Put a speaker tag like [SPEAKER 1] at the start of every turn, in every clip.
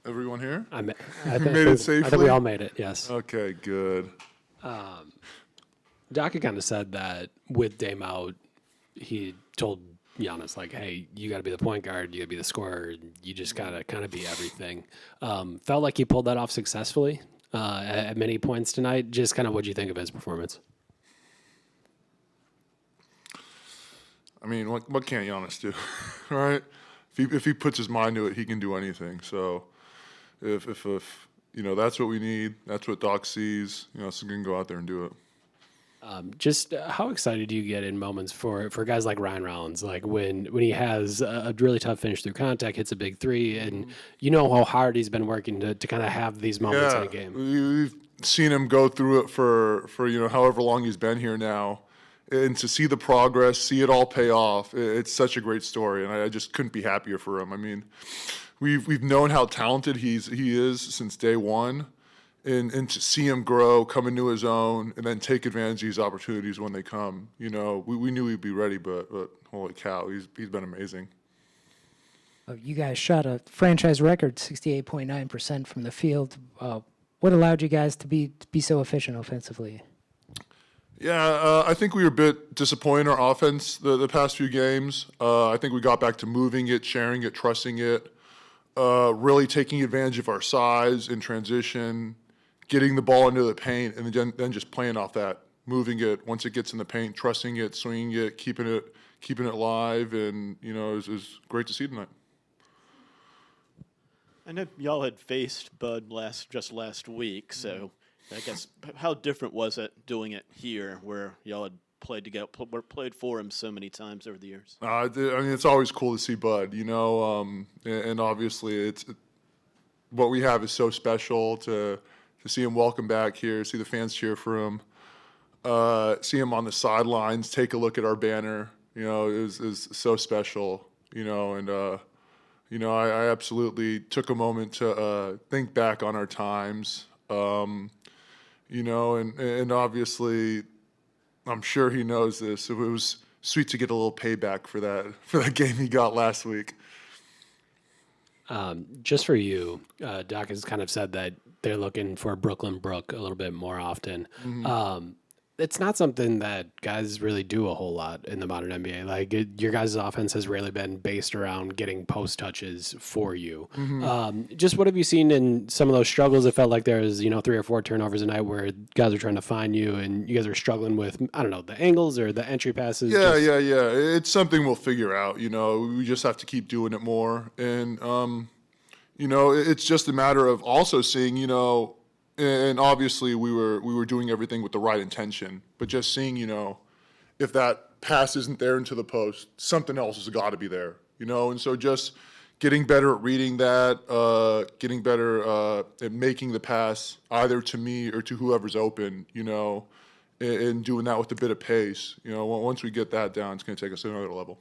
[SPEAKER 1] Everyone here?
[SPEAKER 2] I
[SPEAKER 1] made it safely?
[SPEAKER 2] I think we all made it, yes.
[SPEAKER 1] Okay, good.
[SPEAKER 2] Doc kind of said that with Dame out, he told Giannis, like, hey, you got to be the point guard, you got to be the scorer, you just got to kind of be everything. Felt like he pulled that off successfully at many points tonight. Just kind of what do you think of his performance?
[SPEAKER 1] I mean, what can't Giannis do, right? If he puts his mind to it, he can do anything. So if that's what we need, that's what Doc sees, so he can go out there and do it.
[SPEAKER 2] Just how excited do you get in moments for guys like Ryan Rollins, like when he has a really tough finish through contact, hits a big three, and you know how hard he's been working to kind of have these moments in a game.
[SPEAKER 1] We've seen him go through it for however long he's been here now. And to see the progress, see it all pay off, it's such a great story, and I just couldn't be happier for him. I mean, we've known how talented he is since day one, and to see him grow, come into his own, and then take advantage of these opportunities when they come. We knew he'd be ready, but holy cow, he's been amazing.
[SPEAKER 3] You guys shot a franchise record, 68.9% from the field. What allowed you guys to be so efficient offensively?
[SPEAKER 1] Yeah, I think we were a bit disappointed in our offense the past few games. I think we got back to moving it, sharing it, trusting it, really taking advantage of our size in transition, getting the ball into the paint, and then just playing off that, moving it once it gets in the paint, trusting it, swinging it, keeping it live, and it was great to see tonight.
[SPEAKER 4] I know y'all had faced Bud just last week, so I guess how different was it doing it here, where y'all had played for him so many times over the years?
[SPEAKER 1] I mean, it's always cool to see Bud, and obviously what we have is so special to see him welcome back here, see the fans cheer for him, see him on the sidelines, take a look at our banner. It was so special, and I absolutely took a moment to think back on our times. And obviously, I'm sure he knows this. It was sweet to get a little payback for that game he got last week.
[SPEAKER 2] Just for you, Doc has kind of said that they're looking for Brooklyn Brook a little bit more often. Mm-hmm. It's not something that guys really do a whole lot in the modern NBA. Like your guys' offense has really been based around getting post touches for you. Mm-hmm. Just what have you seen in some of those struggles? It felt like there was 3 or 4 turnovers a night where guys are trying to find you and you guys are struggling with, I don't know, the angles or the entry passes.
[SPEAKER 1] Yeah. It's something we'll figure out. We just have to keep doing it more. And, it's just a matter of also seeing, and obviously we were doing everything with the right intention, but just seeing, if that pass isn't there into the post, something else has got to be there, and so just getting better at reading that, getting better at making the pass either to me or to whoever's open, and doing that with a bit of pace. Once we get that down, it's going to take us to another level.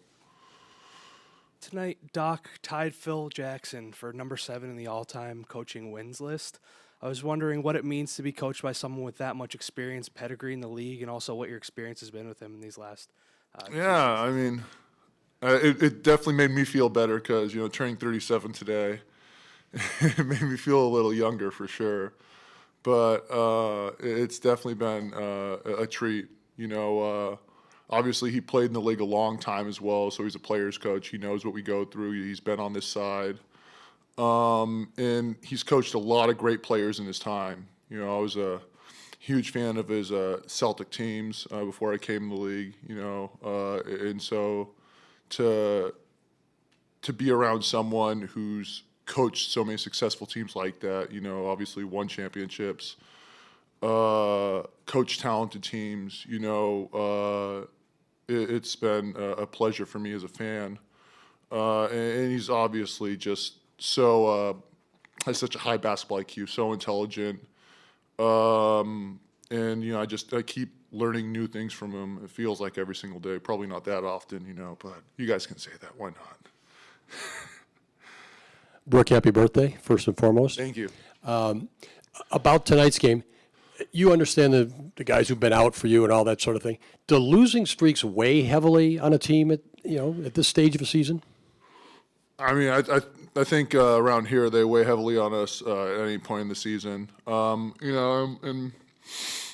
[SPEAKER 5] Tonight, Doc tied Phil Jackson for number 7 in the all-time coaching wins list. I was wondering what it means to be coached by someone with that much experience, pedigree in the league, and also what your experience has been with him in these last
[SPEAKER 1] I mean, it definitely made me feel better because, turning 37 today, it made me feel a little younger for sure. But it's definitely been a treat. Obviously he played in the league a long time as well, so he's a player's coach. He knows what we go through. He's been on this side. And he's coached a lot of great players in his time. I was a huge fan of his Celtic teams before I came in the league, and so to be around someone who's coached so many successful teams like that, obviously won championships, coached talented teams, it's been a pleasure for me as a fan. And he's obviously just has such a high basketball IQ, so intelligent, and I keep learning new things from him. It feels like every single day. Probably not that often, but you guys can say that. Why not?
[SPEAKER 6] Brook, happy birthday, first and foremost.
[SPEAKER 1] Thank you.
[SPEAKER 6] About tonight's game, you understand the guys who've been out for you and all that sort of thing. Do losing streaks weigh heavily on a team at this stage of a season?
[SPEAKER 1] I mean, I I think around here they weigh heavily on us at any point in the season. And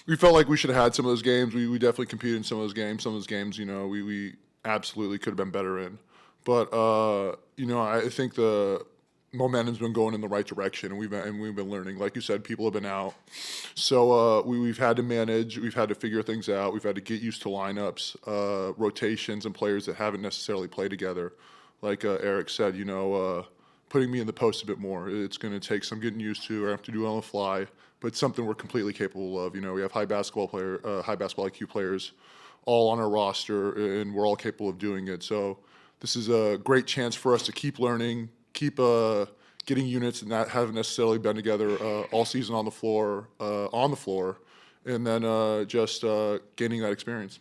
[SPEAKER 1] we felt like we should have had some of those games. We definitely competed in some of those games. Some of those games, we absolutely could have been better in. But I think the momentum's been going in the right direction, and we've been learning. Like you said, people have been out, so we've had to manage. We've had to figure things out. We've had to get used to lineups, rotations, and players that haven't necessarily played together. Like Eric said, putting me in the post a bit more. It's going to take some getting used to. I have to do it on the fly, but it's something we're completely capable of. We have high basketball IQ players, all on our roster, and we're all capable of doing it. So this is a great chance for us to keep learning, keep getting units that haven't necessarily been together all season on the floor, and then just gaining that experience.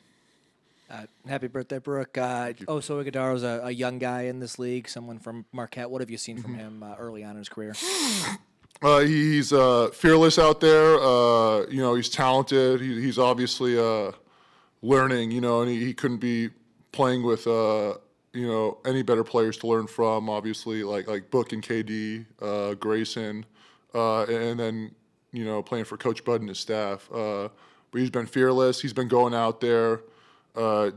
[SPEAKER 7] Happy birthday, Brooke. Oso Iguodaro's a young guy in this league, someone from Marquette. What have you seen from him early on in his career?
[SPEAKER 1] He's fearless out there. He's talented. He's obviously learning, and he couldn't be playing with any better players to learn from, obviously, like Book and KD, Grayson, and then, playing for Coach Bud and his staff. But he's been fearless. He's been going out there,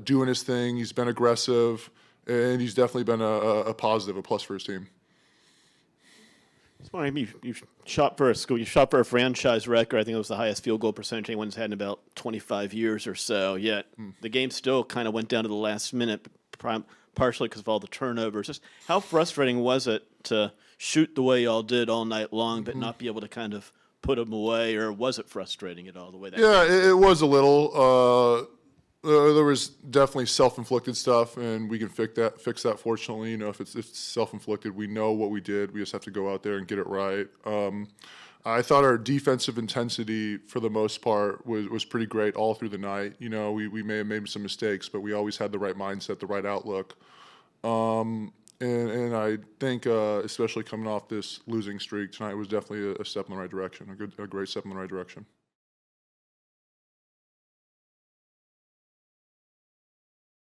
[SPEAKER 1] doing his thing. He's been aggressive, and he's definitely been a positive, a plus for his team.
[SPEAKER 4] You shot for a franchise record. I think it was the highest field goal percentage anyone's had in about 25 years or so. Yet the game still kind of went down to the last minute, partially because of all the turnovers. Just how frustrating was it to shoot the way y'all did all night long, but not be able to kind of put them away, or was it frustrating at all the way that?
[SPEAKER 1] Yeah, it was a little. There was definitely self-inflicted stuff, and we can fix that. Fortunately, if it's self-inflicted, we know what we did. We just have to go out there and get it right. I thought our defensive intensity, for the most part, was pretty great all through the night. We may have made some mistakes, but we always had the right mindset, the right outlook. And I think, especially coming off this losing streak tonight, was definitely a step in the right direction, a great step in the right direction.